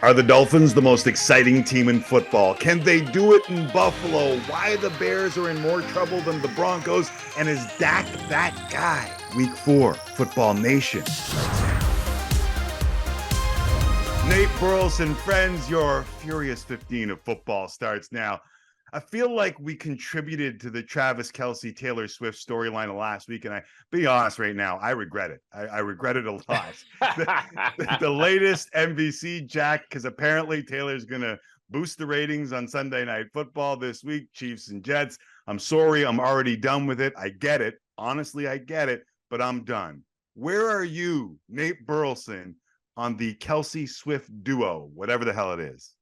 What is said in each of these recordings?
Are the Dolphins the most exciting team in football? Can they do it in Buffalo? Why the Bears are in more trouble than the Broncos? And is Dak that guy? Week 4, Football Nation. Nate Burleson, friends, your Furious 15 of football starts now. I feel like we contributed to the Travis Kelce Taylor Swift storyline of last week, and I be honest right now, I regret it. I regret it a lot. The latest NBC Jack, because apparently Taylor's gonna boost the ratings on Sunday Night Football this week, Chiefs and Jets. I'm sorry, I'm already done with it. I get it. Honestly, I get it, but I'm done. Where are you, Nate Burleson, on the Kelce Swift duo, whatever the hell it is?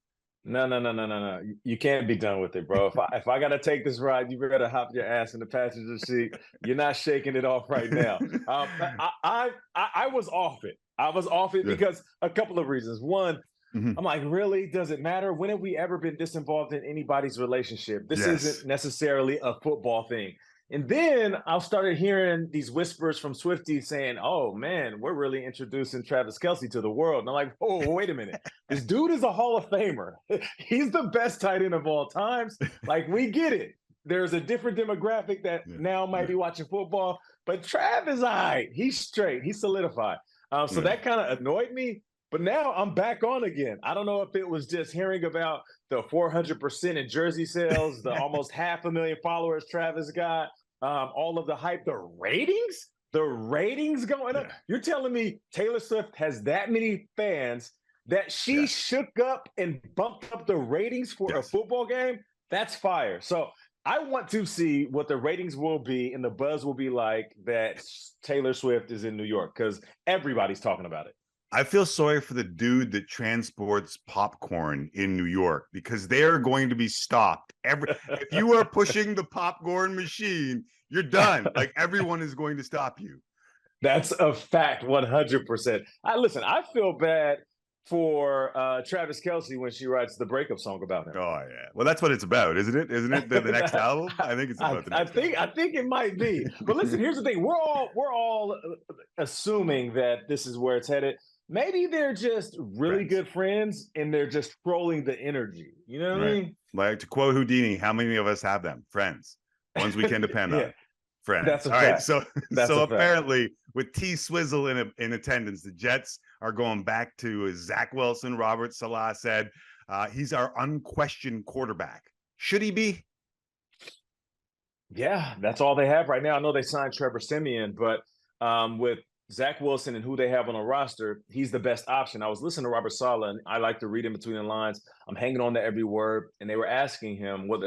No. You can't be done with it, bro. If I gotta take this ride, you better hop your ass in the passenger seat. You're not shaking it off right now. I was off it. I was off it Yeah. because a couple of reasons. One, Mhm. I'm like, really? Does it matter? When have we ever been disinvolved in anybody's relationship? This Yes. isn't necessarily a football thing. And then I started hearing these whispers from Swifties saying, oh man, we're really introducing Travis Kelce to the world. And I'm like, oh, wait a minute. This dude is a Hall of Famer. He's the best tight end of all times. Like, we get it. There's a different demographic that Yeah. now might be watching football, but Trav is all right. He's straight. He's solidified. So Yeah. that kind of annoyed me. But now I'm back on again. I don't know if it was just hearing about the 400% in jersey sales, the almost 500,000 followers Travis got, all of the hype, the ratings going up. Yeah. You're telling me Taylor Swift has that many fans that she Yes. shook up and bumped up the ratings for a Yes. football game? That's fire. So I want to see what the ratings will be and the buzz will be like that Taylor Swift is in New York, because everybody's talking about it. I feel sorry for the dude that transports popcorn in New York, because they're going to be stopped. If you are pushing the popcorn machine, you're done. Like, everyone is going to stop you. That's a fact, 100%. I feel bad for Travis Kelce when she writes the breakup song about him. Oh yeah. Well, that's what it's about, isn't it? Isn't it the next album? I think it's about the next album. I think it might be. But listen, here's the thing: we're all assuming that this is where it's headed. Maybe they're just really Friends. good friends, and they're just trolling the energy. You know what I Right. mean? Like, to quote Houdini, how many of us have them? Friends. Ones we can depend Yeah, on. Friends. that's a All right. fact. So That's so a fact. apparently, with T Swizzle in attendance, the Jets are going back to Zach Wilson. Robert Salah said he's our unquestioned quarterback. Should he be? Yeah, that's all they have right now. I know they signed Trevor Siemian, but with Zach Wilson and who they have on the roster, he's the best option. I was listening to Robert Saleh, and I like to read in between the lines. I'm hanging on to every word, and they were asking him what are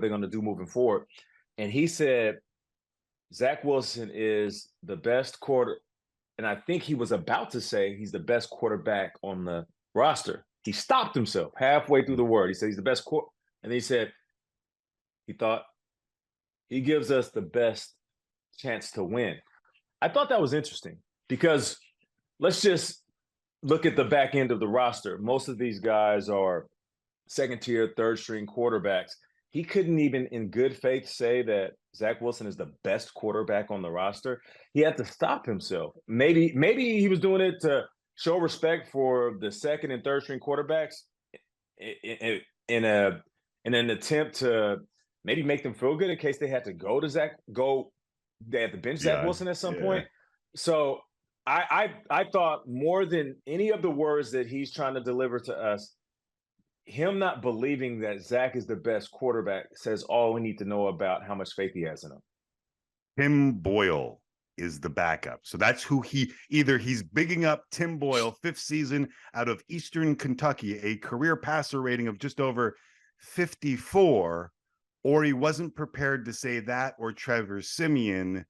they going to do moving forward, and he said Zach Wilson is the best quarter, and I think he was about to say he's the best quarterback on the roster. He stopped himself halfway through the word. He said he's the best quarter, and he said he thought he gives us the best chance to win. I thought that was interesting because let's just look at the back end of the roster. Most of these guys are second tier, third string quarterbacks. He couldn't even in good faith say that Zach Wilson is the best quarterback on the roster. He had to stop himself. Maybe he was doing it to show respect for the second and third string quarterbacks in an attempt to maybe make them feel good in case they had to they had to bench Zach Wilson at some point. So I thought more than any of the words that he's trying to deliver to us, him not believing that Zach is the best quarterback says all we need to know about how much faith he has in him. Tim Boyle is the backup. So that's who he's bigging up Tim Boyle, 5th season out of Eastern Kentucky, a career passer rating of just over 54, or he wasn't prepared to say that, or Trevor Siemian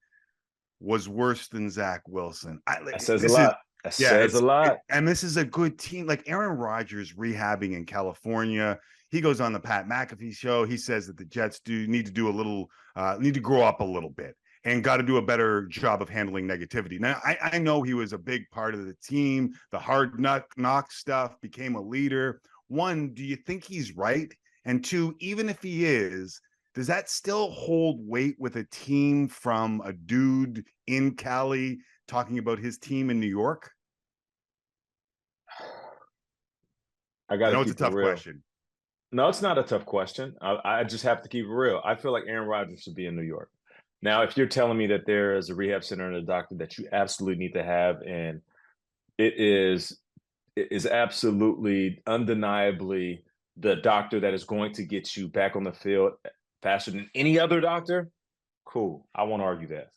was worse than Zach Wilson. That says a lot. That says a lot. And this is a good team. Like, Aaron Rodgers rehabbing in California. He goes on the Pat McAfee show. He says that the Jets need to grow up a little bit and got to do a better job of handling negativity. Now, I know he was a big part of the team. The hard knock stuff, became a leader. One, do you think he's right? And two, even if he is, does that still hold weight with a team from a dude in Cali talking about his team in New York? I got I to know it's a keep it tough real. question. No, it's not a tough question. I just have to keep it real. I feel like Aaron Rodgers should be in New York. Now, if you're telling me that there is a rehab center and a doctor that you absolutely need to have, and it is absolutely undeniably the doctor that is going to get you back on the field faster than any other doctor, cool. I won't argue that.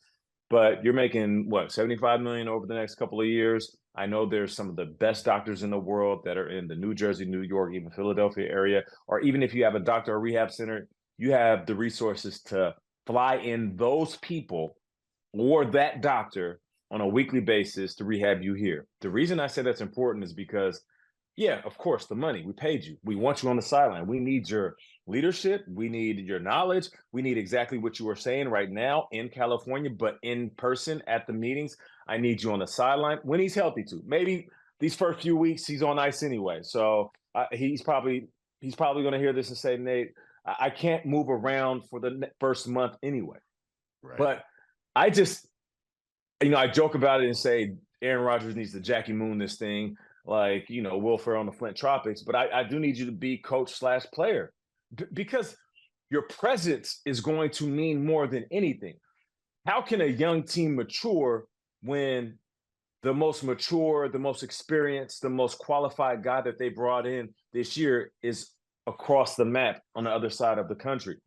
But you're making what, 75 million over the next couple of years. I know there's some of the best doctors in the world that are in the New Jersey, New York, even Philadelphia area, or even if you have a doctor or rehab center, you have the resources to fly in those people or that doctor on a weekly basis to rehab you here. The reason I say that's important is because, yeah, of course, the money, we paid you. We want you on the sideline. We need your leadership. We need your knowledge. We need exactly what you are saying right now in California, but in person at the meetings. I need you on the sideline when he's healthy too. Maybe these first few weeks he's on ice anyway. So he's probably going to hear this and say, Nate, I can't move around for the first month anyway. Right. But I just, I joke about it and say Aaron Rodgers needs to Jackie Moon this thing, like, Will Ferrell on the Flint Tropics. But I do need you to be coach/player because your presence is going to mean more than anything. How can a young team mature when the most mature, the most experienced, the most qualified guy that they brought in this year is across the map on the other side of the country?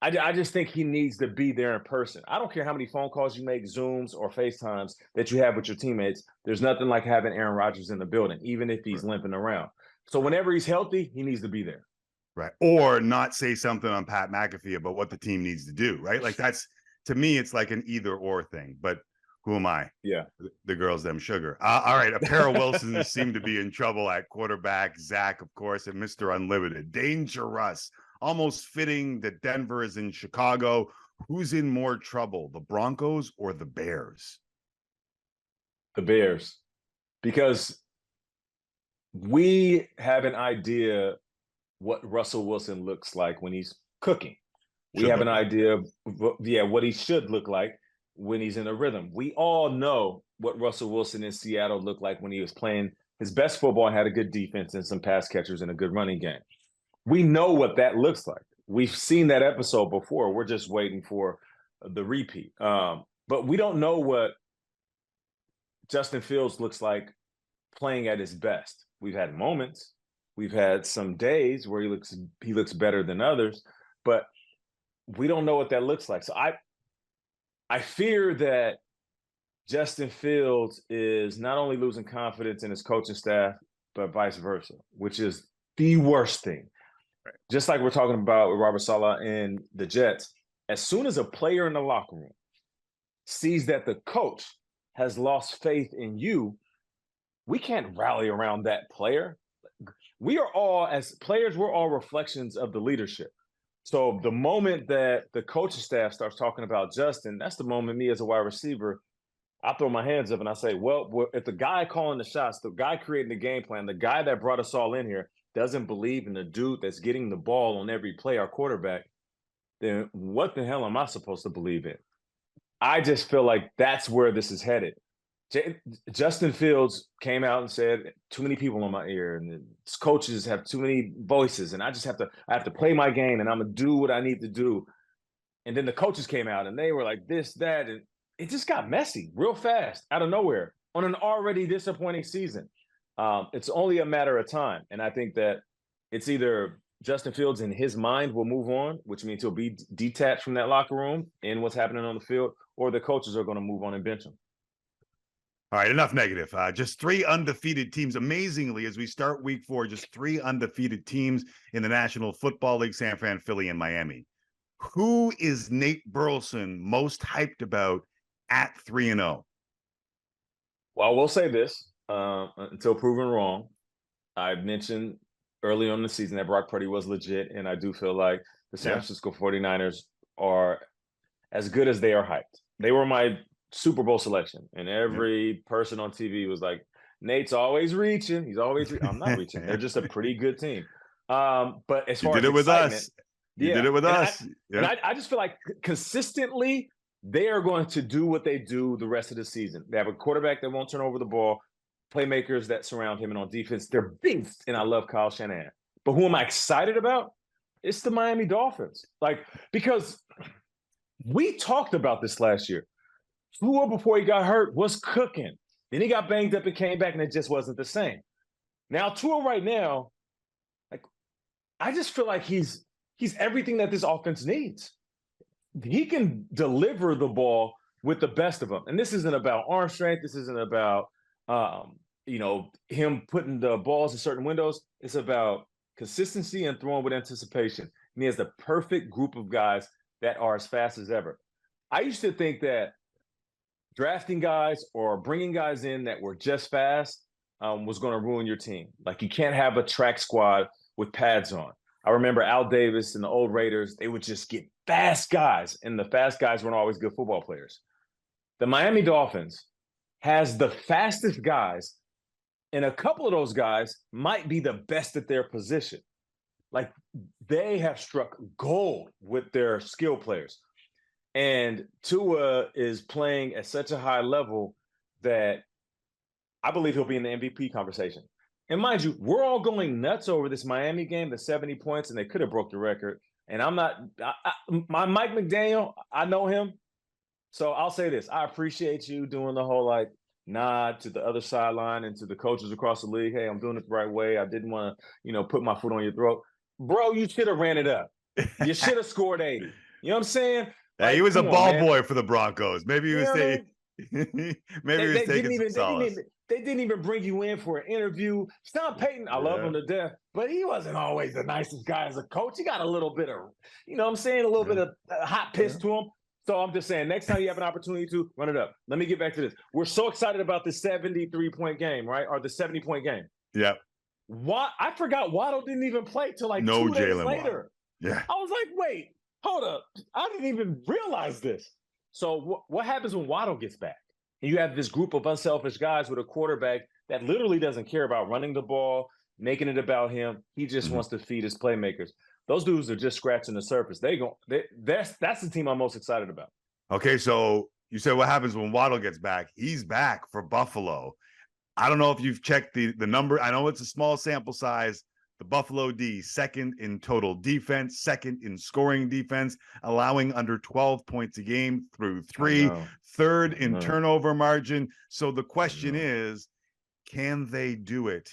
I just think he needs to be there in person. I don't care how many phone calls you make, Zooms or FaceTimes that you have with your teammates. There's nothing like having Aaron Rodgers in the building, even if he's limping around. So whenever he's healthy, he needs to be there. Right. Or not say something on Pat McAfee about what the team needs to do, right? Like that's, to me, it's like an either or thing, but who am I? Yeah. The girls, them sugar. All right. A pair of Wilsons seem to be in trouble at quarterback. Zach, of course, and Mr. Unlimited. Dangerous. Almost fitting that Denver is in Chicago. Who's in more trouble, the Broncos or the Bears? The Bears. Because we have an idea what Russell Wilson looks like when he's cooking. We have an idea of, what he should look like when he's in a rhythm. We all know what Russell Wilson in Seattle looked like when he was playing his best football and had a good defense and some pass catchers and a good running game. We know what that looks like. We've seen that episode before. We're just waiting for the repeat. But we don't know what Justin Fields looks like playing at his best. We've had moments. We've had some days where he looks better than others, but we don't know what that looks like. So I fear that Justin Fields is not only losing confidence in his coaching staff, but vice versa, which is the worst thing. Right. Just like we're talking about with Robert Saleh and the Jets, as soon as a player in the locker room sees that the coach has lost faith in you, we can't rally around that player. We are all, as players, we're all reflections of the leadership. So the moment that the coaching staff starts talking about Justin, that's the moment me as a wide receiver, I throw my hands up and I say, well, if the guy calling the shots, the guy creating the game plan, the guy that brought us all in here doesn't believe in the dude that's getting the ball on every play, our quarterback, then what the hell am I supposed to believe in? I just feel like that's where this is headed. Justin Fields came out and said, too many people in my ear and coaches have too many voices and I have to play my game and I'm going to do what I need to do. And then the coaches came out and they were like this, that, and it just got messy real fast out of nowhere on an already disappointing season. It's only a matter of time. And I think that it's either Justin Fields in his mind will move on, which means he'll be detached from that locker room and what's happening on the field, or the coaches are going to move on and bench him. All right, enough negative. Just 3 undefeated teams. Amazingly, as we start week 4, just 3 undefeated teams in the National Football League, San Fran, Philly, and Miami. Who is Nate Burleson most hyped about at 3-0? Well, I will say this, until proven wrong. I mentioned early on in the season that Brock Purdy was legit, and I do feel like the San Francisco 49ers are as good as they are hyped. They were my Super Bowl selection, and every person on TV was like, Nate's always reaching. He's always I'm not reaching. They're just a pretty good team. But as far as excitement, you did it with us. And I just feel like consistently they are going to do what they do the rest of the season. They have a quarterback that won't turn over the ball. playmakers that surround him, and on defense, they're beasts, and I love Kyle Shanahan. But who am I excited about? It's the Miami Dolphins. Because we talked about this last year. Tua, before he got hurt, was cooking. Then he got banged up and came back, and it just wasn't the same. Now, Tua right now, I just feel like he's everything that this offense needs. He can deliver the ball with the best of them. And this isn't about arm strength. This isn't about, him putting the balls in certain windows. It's about consistency and throwing with anticipation. And he has the perfect group of guys that are as fast as ever. I used to think that drafting guys or bringing guys in that were just fast was going to ruin your team. You can't have a track squad with pads on. I remember Al Davis and the old Raiders, they would just get fast guys, and the fast guys weren't always good football players. The Miami Dolphins has the fastest guys, and a couple of those guys might be the best at their position. They have struck gold with their skill players. And Tua is playing at such a high level that I believe he'll be in the MVP conversation. And mind you, we're all going nuts over this Miami game, the 70 points, and they could have broke the record. And I'm not – Mike McDaniel, I know him. So I'll say this. I appreciate you doing the whole, nod to the other sideline and to the coaches across the league. Hey, I'm doing it the right way. I didn't want to, put my foot on your throat. Bro, you should have ran it up. You should have scored 80. You know what I'm saying? He was a ball boy for the Broncos. Maybe he was taking some solace. They didn't even bring you in for an interview. Sean Payton, I love him to death, but he wasn't always the nicest guy as a coach. He got a little bit of, a little bit of hot piss to him. So I'm just saying, next time you have an opportunity to run it up. Let me get back to this. We're so excited about the 73-point game, right? Or the 70-point game. Yeah. I forgot Waddle didn't even play till 2 days later. Yeah. I was like, wait, hold up. I didn't even realize this. So what happens when Waddle gets back? And you have this group of unselfish guys with a quarterback that literally doesn't care about running the ball, making it about him. He just wants to feed his playmakers. Those dudes are just scratching the surface. That's the team I'm most excited about. Okay, so you said what happens when Waddle gets back? He's back for Buffalo. I don't know if you've checked the number. I know it's a small sample size. The Buffalo D, second in total defense, second in scoring defense, allowing under 12 points a game through 3, third in turnover margin. So the question is, can they do it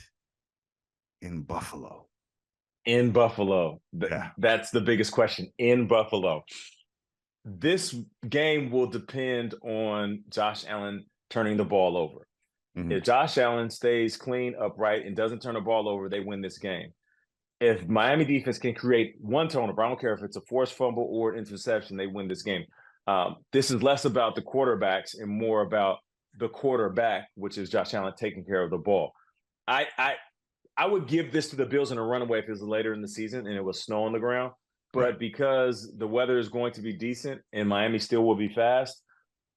in Buffalo? In Buffalo. That's the biggest question. In Buffalo. This game will depend on Josh Allen turning the ball over. If Josh Allen stays clean, upright, and doesn't turn the ball over, they win this game. If Miami defense can create one turnover, I don't care if it's a forced fumble or interception, they win this game. This is less about the quarterbacks and more about the quarterback, which is Josh Allen, taking care of the ball. I would give this to the Bills in a runaway if it was later in the season and it was snow on the ground. But because the weather is going to be decent and Miami still will be fast,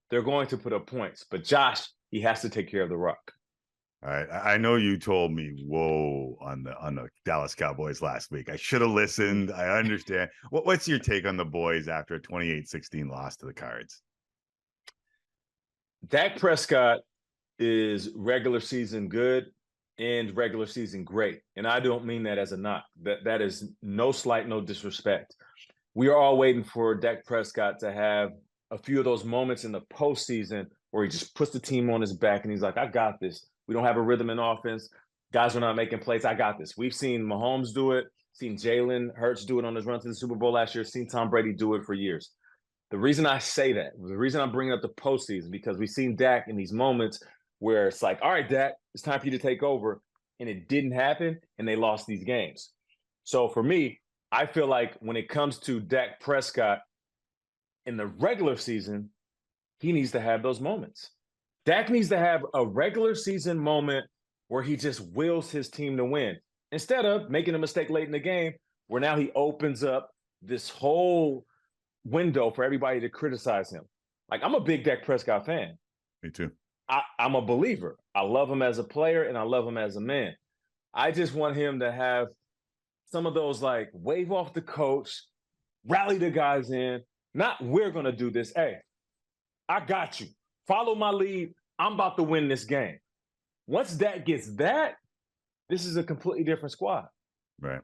they're going to put up points. But Josh, he has to take care of the rock. All right. I know you told me, whoa, on the Dallas Cowboys last week. I should have listened. I understand. What's your take on the boys after a 28-16 loss to the Cards? Dak Prescott is regular season good and regular season great. And I don't mean that as a knock. That is no slight, no disrespect. We are all waiting for Dak Prescott to have a few of those moments in the postseason where he just puts the team on his back and he's like, I got this. We don't have a rhythm in offense. Guys are not making plays. I got this. We've seen Mahomes do it, seen Jalen Hurts do it on his run to the Super Bowl last year, seen Tom Brady do it for years. The reason I say that, the reason I'm bringing up the postseason, because we've seen Dak in these moments where it's like, all right, Dak, it's time for you to take over. And it didn't happen, and they lost these games. So for me, I feel like when it comes to Dak Prescott in the regular season, he needs to have those moments. Dak needs to have a regular season moment where he just wills his team to win instead of making a mistake late in the game where now he opens up this whole window for everybody to criticize him. I'm a big Dak Prescott fan. Me too. I'm a believer. I love him as a player and I love him as a man. I just want him to have some of those wave off the coach, rally the guys in, not we're going to do this. Hey, I got you. Follow my lead. I'm about to win this game. Once Dak gets that, this is a completely different squad. Right.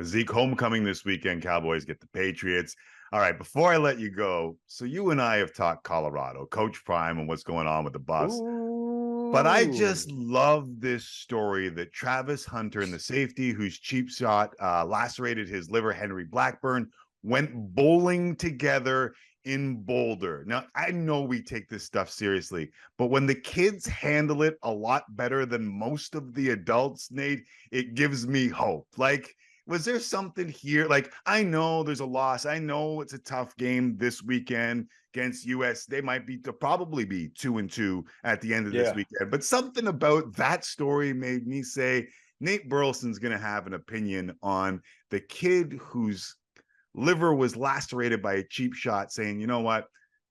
Zeke homecoming this weekend. Cowboys get the Patriots. All right, before I let you go, so you and I have talked Colorado, Coach Prime, and what's going on with the bus. Ooh. But I just love this story that Travis Hunter and the safety whose cheap shot lacerated his liver, Henry Blackburn, went bowling together in Boulder. Now, I know we take this stuff seriously, but when the kids handle it a lot better than most of the adults, Nate, it gives me hope. Like, was there something here? Like, I know there's a loss. I know it's a tough game this weekend against US. They might probably be 2-2 at the end of this weekend. But something about that story made me say, Nate Burleson's going to have an opinion on the kid whose liver was lacerated by a cheap shot, saying, you know what,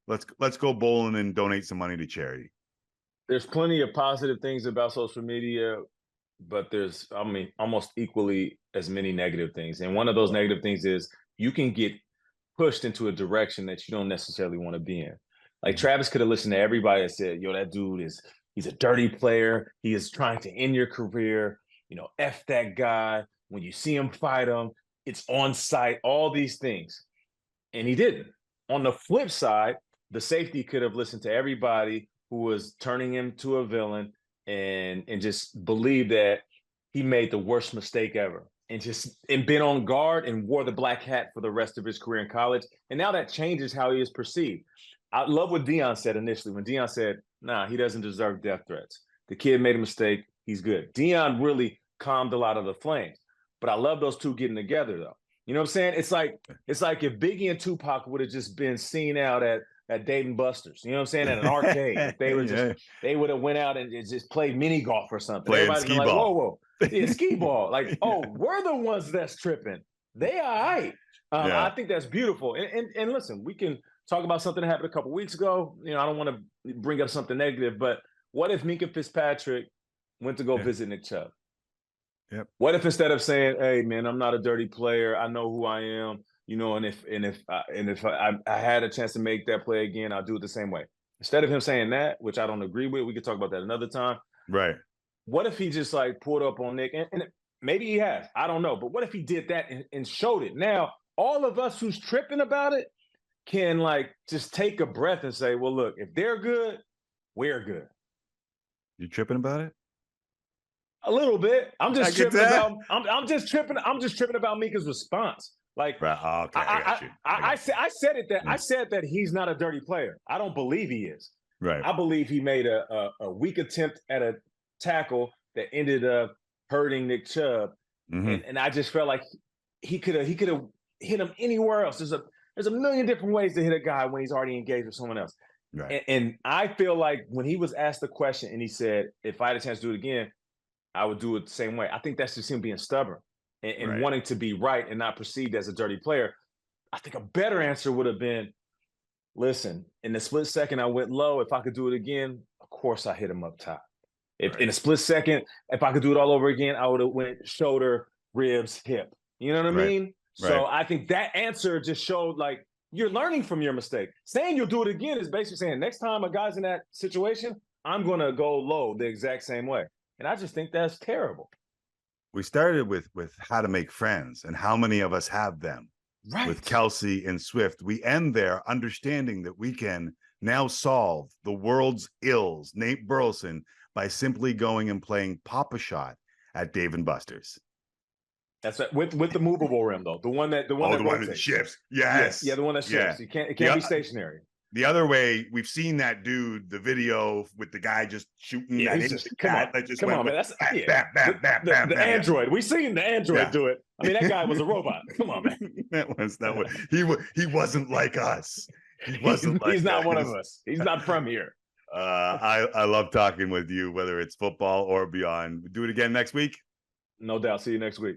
let's go bowling and donate some money to charity. There's plenty of positive things about social media, but there's, I mean, almost equally as many negative things. And one of those negative things is you can get pushed into a direction that you don't necessarily want to be in. Like Travis could have listened to everybody that said, yo, that dude he's a dirty player. He is trying to end your career. You know, F that guy. When you see him fight him, it's on site, all these things. And he didn't. On the flip side, the safety could have listened to everybody who was turning him to a villain and just believed that he made the worst mistake ever and been on guard and wore the black hat for the rest of his career in college. And now that changes how he is perceived. I love what Deion said initially when Deion said, nah, he doesn't deserve death threats. The kid made a mistake. He's good. Deion really calmed a lot of the flames. But I love those two getting together, though. You know what I'm saying? It's like if Biggie and Tupac would have just been seen out at Dave & Buster's, you know what I'm saying, at an arcade. If they were they would have went out and just played mini golf or something. Everybody's been like, whoa, yeah, skee ball. Like, oh, we're the ones that's tripping. They all right. I think that's beautiful. And listen, we can talk about something that happened a couple weeks ago. You know, I don't want to bring up something negative, but what if Minkah Fitzpatrick went to go visit Nick Chubb? Yep. What if instead of saying, "Hey, man, I'm not a dirty player. I know who I am," you know, and if I had a chance to make that play again, I'll do it the same way. Instead of him saying that, which I don't agree with, we could talk about that another time. Right. What if he just like pulled up on Nick, and maybe he has, I don't know, but what if he did that and showed it? Now, all of us who's tripping about it can like just take a breath and say, "Well, look, if they're good, we're good." You tripping about it? A little bit. I'm just tripping about. I'm just tripping about Mika's response. Like, right. Oh, okay, I got you. I said that he's not a dirty player. I don't believe he is. Right. I believe he made a weak attempt at a tackle that ended up hurting Nick Chubb, and I just felt like he could have hit him anywhere else. There's a million different ways to hit a guy when he's already engaged with someone else. Right. And I feel like when he was asked the question and he said, "If I had a chance to do it again, I would do it the same way." I think that's just him being stubborn and wanting to be right and not perceived as a dirty player. I think a better answer would have been, listen, in the split second I went low. If I could do it again, of course I hit him up top. If in a split second, if I could do it all over again, I would have went shoulder, ribs, hip. You know what I mean? So I think that answer just showed like you're learning from your mistake. Saying you'll do it again is basically saying next time a guy's in that situation, I'm going to go low the exact same way. And I just think that's terrible. We started with how to make friends and how many of us have them. Right. With Kelce and Swift. We end there understanding that we can now solve the world's ills, Nate Burleson, by simply going and playing Pop-A-Shot at Dave & Buster's. That's right. With the movable rim though. The one that shifts. Yes. Yeah, the one that shifts. It can't be stationary. The other way, we've seen that dude, the video with the guy just shooting that cat that just went man. That's the android. We've seen the android do it. I mean, that guy was a robot. Come on, man. He wasn't like us. He wasn't like He's not one of us. He's not from here. I love talking with you, whether it's football or beyond. Do it again next week. No doubt. See you next week.